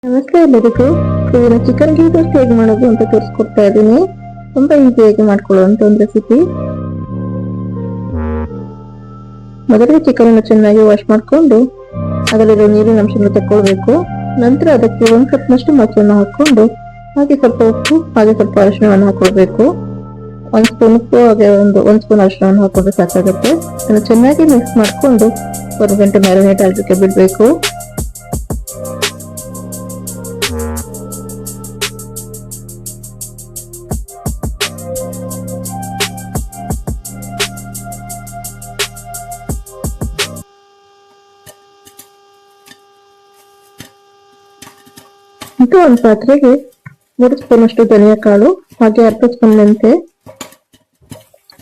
ನಮಸ್ತೆ ಎಲ್ಲರಿಗೂ. ಇವತ್ತಿನ ಚಿಕನ್ ಗೀ ರೋಸ್ಟ್ ಹೇಗೆ ಮಾಡೋದು ಅಂತ ತೋರಿಸ್ಕೊಡ್ತಾ ಇದ್ದೀನಿ. ತುಂಬಾ ಈಸಿಯಾಗಿ ಮಾಡ್ಕೊಳ್ಳುವಂತ ಒಂದು ರೆಸಿಪಿ. ಮೊದಲಿಗೆ ಚಿಕನ್ ಅನ್ನು ಚೆನ್ನಾಗಿ ವಾಶ್ ಮಾಡಿಕೊಂಡು ಅದರಲ್ಲಿರೋ ನೀರಿನ ಅಂಶವನ್ನು ತಕ್ಕೊಳ್ಬೇಕು. ನಂತರ ಅದಕ್ಕೆ 1 ಕಪ್ನಷ್ಟು ಮೊಸರನ್ನು ಹಾಕೊಂಡು ಹಾಗೆ ಸ್ವಲ್ಪ ಉಪ್ಪು ಹಾಗೆ ಸ್ವಲ್ಪ ಅರಿಶಿಣವನ್ನು ಹಾಕೊಳ್ಬೇಕು. 1 ಸ್ಪೂನ್ ಉಪ್ಪು ಹಾಗೆ 1 ಸ್ಪೂನ್ ಅರಿಶಿಣವನ್ನು ಹಾಕೊಂಡ್ರೆ ಸಾಕಾಗುತ್ತೆ. ಅದನ್ನು ಚೆನ್ನಾಗಿ ಮಿಕ್ಸ್ ಮಾಡಿಕೊಂಡು 1 ಗಂಟೆ ಮ್ಯಾರಿನೇಟ್ ಆಗಲಿಕ್ಕೆ ಬಿಡಬೇಕು. ಇದು ಒಂದು ಪಾತ್ರೆಗೆ 3 ಸ್ಪೂನ್ ಅಷ್ಟು ಧನಿಯಾ ಕಾಳು ಹಾಗೆ ಅರ್ಧ ಸ್ಪೂನ್ ಮೆಂತೆ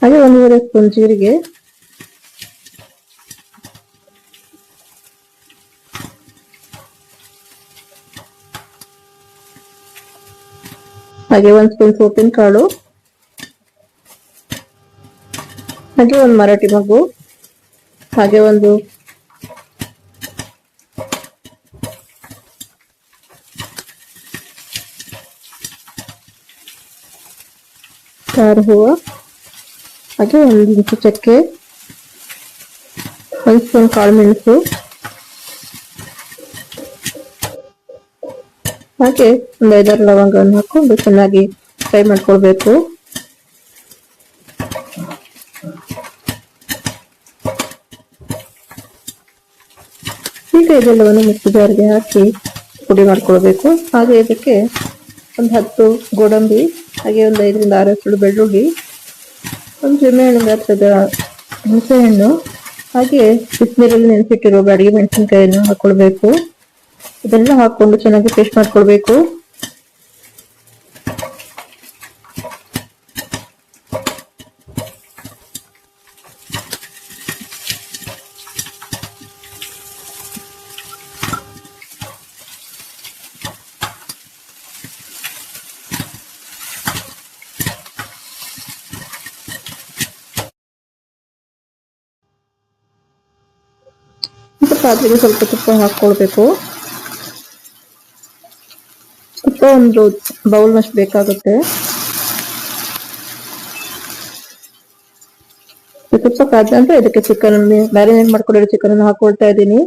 ಹಾಗೆ 1.5 ಸ್ಪೂನ್ ಜೀರಿಗೆ ಹಾಗೆ 1 ಸ್ಪೂನ್ ಸೋಪಿನ ಕಾಳು ಹಾಗೆ 1 ಮರಾಠಿ ಮಗು ಹಾಗೆ ಒಂದು ಸ್ಟಾರ್ ಹೂವು ಹಾಗೆ 1 ಇಂಚು ಚಕ್ಕೆ 1 ಸ್ಪೂನ್ ಕಾಳು ಮೆಣಸು ಹಾಗೆ ಒಂದು 5-6 ಲವಂಗವನ್ನು ಹಾಕೊಂಡು ಚೆನ್ನಾಗಿ ಫ್ರೈ ಮಾಡ್ಕೊಳ್ಬೇಕು. ಈಗ ಇದೆಲ್ಲವನ್ನು ಮಿಕ್ಸಿ ಜಾರ್ಗೆ ಹಾಕಿ ಪುಡಿ ಮಾಡ್ಕೊಳ್ಬೇಕು. ಹಾಗೆ ಇದಕ್ಕೆ ಒಂದು 10 ಗೋಡಂಬಿ ಹಾಗೆ ಒಂದು 5ರಿಂದ 6 ಎಸಳು ಬೆಳ್ಳುಳ್ಳಿ, ಒಂದು ನಿಂಬೆಹಣ್ಣಿನ ಗಾತ್ರದ ಹುಣಸೆಹಣ್ಣು ಹಾಗೆ ಬಿಸಿನೀರಲ್ಲಿ ನೆನೆಸಿಟ್ಟಿರೋ ಬ್ಯಾಡಗಿ ಮೆಣಸಿನಕಾಯಿಯನ್ನು ಹಾಕೊಳ್ಬೇಕು. ಇದೆಲ್ಲ ಹಾಕೊಂಡು ಚೆನ್ನಾಗಿ ಪೇಸ್ಟ್ ಮಾಡ್ಕೊಳ್ಬೇಕು. ಪಾತ್ರೆಗೆ ಸ್ವಲ್ಪ ತುಪ್ಪ ಹಾಕೊಳ್ಬೇಕು. ತುಪ್ಪ ಒಂದು ಬೌಲ್ನಷ್ಟು ಬೇಕಾಗುತ್ತೆ. ತುಪ್ಪ ಕಾದ ನಂತರ ಇದಕ್ಕೆ ಚಿಕನ್ ಮ್ಯಾರಿನೇಟ್ ಮಾಡ್ಕೊಂಡಿರೋ ಚಿಕನ್ ಅನ್ನು ಹಾಕೊಳ್ತಾ ಇದ್ದೀನಿ.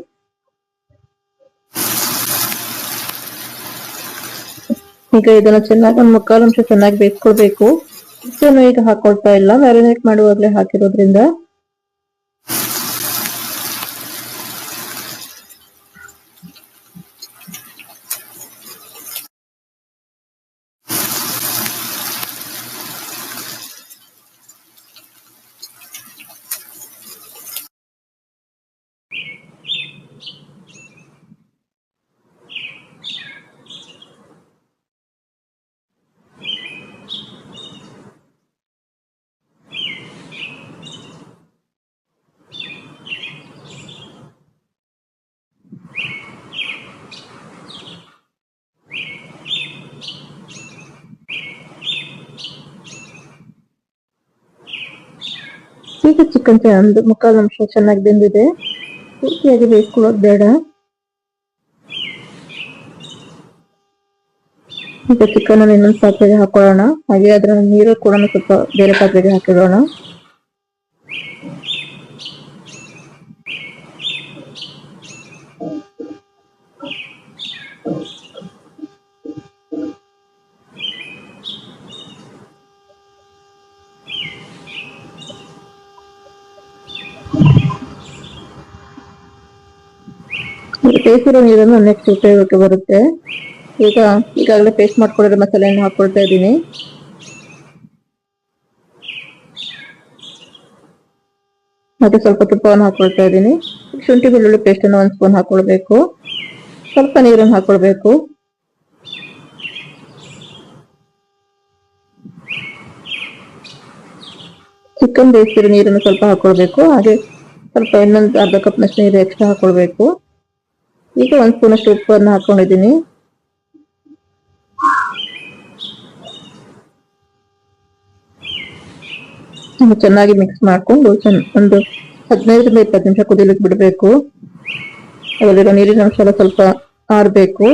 ಈಗ ಇದನ್ನ ಚೆನ್ನಾಗಿ 1/4 ನಿಮಿಷ ಚೆನ್ನಾಗಿ ಬೇಯಿಸ್ಕೊಳ್ಬೇಕು. ಚಿಕನ್ ಈಗ ಹಾಕೊಳ್ತಾ ಇಲ್ಲ, ಮ್ಯಾರಿನೇಟ್ ಮಾಡುವಾಗಲೇ ಹಾಕಿರೋದ್ರಿಂದ. ಈಗ ಚಿಕನ್ ಒಂದು 1/4 ನಿಮಿಷ ಚೆನ್ನಾಗಿ ಬೆಂದಿದೆ. ಪೂರ್ತಿಯಾಗಿ ಬೇಯಿಸ್ಕೊಳ್ಳೋದು ಬೇಡ. ಈಗ ಚಿಕನ್ ಅನ್ನು ಇನ್ನೊಂದು ಪಾತ್ರೆಗೆ ಹಾಕೊಳ್ಳೋಣ. ಹಾಗೆ ಅದರ ನೀರು ಕೂಡ ಸ್ವಲ್ಪ ಬೇರೆ ಪಾತ್ರೆಗೆ ಹಾಕಿಡೋಣ. ಬೇಯಿಸಿರೋ ನೀರನ್ನು ನೆಕ್ಸ್ಟ್ ಉಪಯೋಗಕ್ಕೆ ಬರುತ್ತೆ. ಈಗಾಗಲೇ ಪೇಸ್ಟ್ ಮಾಡ್ಕೊಂಡಿರೋ ಮಸಾಲೆಯನ್ನು ಹಾಕೊಳ್ತಾ ಇದ್ದೀನಿ. ಮತ್ತೆ ಸ್ವಲ್ಪ ತುಪ್ಪವನ್ನು ಹಾಕೊಳ್ತಾ ಇದ್ದೀನಿ. ಶುಂಠಿ ಬೆಳ್ಳುಳ್ಳಿ ಪೇಸ್ಟ್ ಅನ್ನು 1 ಸ್ಪೂನ್ ಹಾಕೊಳ್ಬೇಕು. ಸ್ವಲ್ಪ ನೀರನ್ನು ಹಾಕೊಳ್ಬೇಕು. ಚಿಕನ್ ಬೇಯಿಸಿರೋ ನೀರನ್ನು ಸ್ವಲ್ಪ ಹಾಕೊಳ್ಬೇಕು. ಹಾಗೆ ಸ್ವಲ್ಪ ಇನ್ನೊಂದು ಅರ್ಧ ಕಪ್ನಷ್ಟು ನೀರು ಎಕ್ಸ್ಟ್ರಾ ಹಾಕೊಳ್ಬೇಕು. ಈಗ 1 ಸ್ಪೂನ್ ಅಷ್ಟು ಉಪ್ಪನ್ನು ಹಾಕೊಂಡಿದ್ದೀನಿ. ಚೆನ್ನಾಗಿ ಮಿಕ್ಸ್ ಮಾಡಿಕೊಂಡು ಒಂದು 15ರಿಂದ 20 ನಿಮಿಷ ಕುದಿಲಿಕ್ಕೆ ಬಿಡಬೇಕು. ಅದರಲ್ಲಿರೋ ನೀರಿನ ಅಂಶ ಸ್ವಲ್ಪ ಆರಬೇಕು.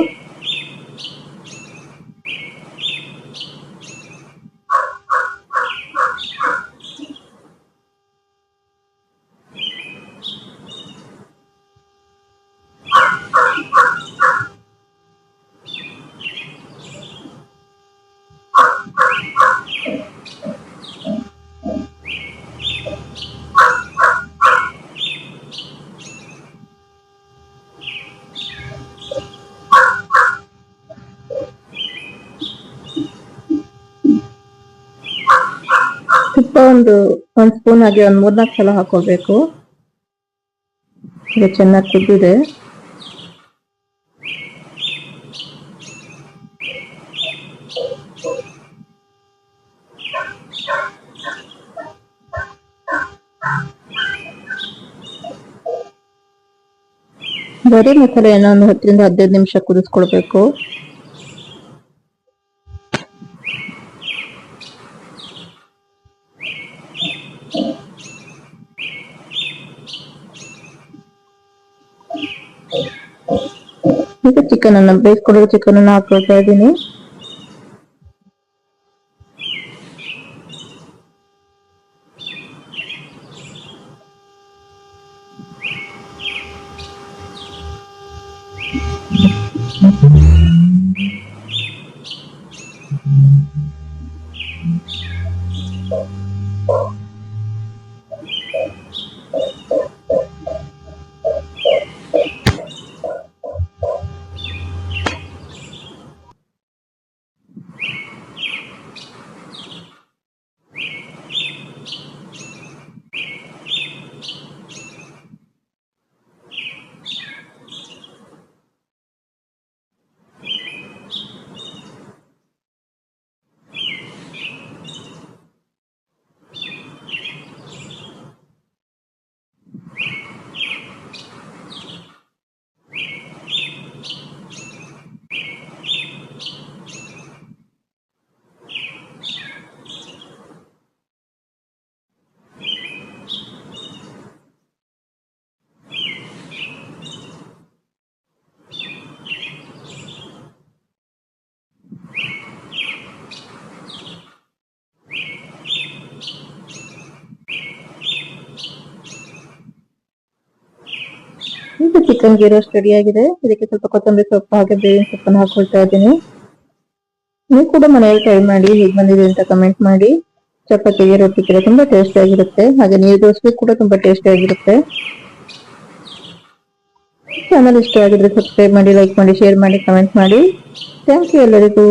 ತುಪ್ಪ ಒಂದ್ ಸ್ಪೂನ್ ಆಗಿ ಒಂದ್ 3-4 ಸಲ ಹಾಕೊಳ್ಬೇಕು. ಇದು ಚೆನ್ನಾಗಿ ಕುದ್ದಿದೆ. ಬರೀ ಮಸಾಲೆಯನ್ನು ಒಂದು 10-15 ನಿಮಿಷ ಕುದಿಸ್ಕೊಳ್ಬೇಕು. ಈಗ ಚಿಕನ್ ಅನ್ನು ಬೇಯಿಸ್ಕೊಂಡಿರೋ ಚಿಕನ್ ಅನ್ನು ಹಾಕೊಳ್ತಾ ಇದ್ದೀನಿ. ಈಗ ಚಿಕನ್ ಗೀ ರೋಸ್ಟ್ ರೆಡಿ ಆಗಿದೆ. ಇದಕ್ಕೆ ಸ್ವಲ್ಪ ಕೊತ್ತಂಬರಿ ಸೊಪ್ಪು ಹಾಗೆ ಬೇವಿನ ಸೊಪ್ಪನ್ನು ಹಾಕೊಳ್ತಾ ಇದ್ದೀನಿ. ನೀವು ಕೂಡ ಮನೆಯಲ್ಲಿ ಟ್ರೈ ಮಾಡಿ, ಹೇಗೆ ಬಂದಿದೆ ಅಂತ ಕಮೆಂಟ್ ಮಾಡಿ. ಚಪಾತಿಗೆ ರೊಟ್ಟಿಗೆ ತುಂಬಾ ಟೇಸ್ಟಿ ಆಗಿರುತ್ತೆ. ಹಾಗೆ ನೀರು ದೋಸೆ ಕೂಡ ತುಂಬಾ ಟೇಸ್ಟಿ ಆಗಿರುತ್ತೆ. ಚಾನಲ್ ಇಷ್ಟ ಆಗಿದ್ರೆ ಸಬ್ಸ್ಕ್ರೈಬ್ ಮಾಡಿ, ಲೈಕ್ ಮಾಡಿ, ಶೇರ್ ಮಾಡಿ, ಕಮೆಂಟ್ ಮಾಡಿ. ಥ್ಯಾಂಕ್ ಯು ಎಲ್ಲರಿಗೂ.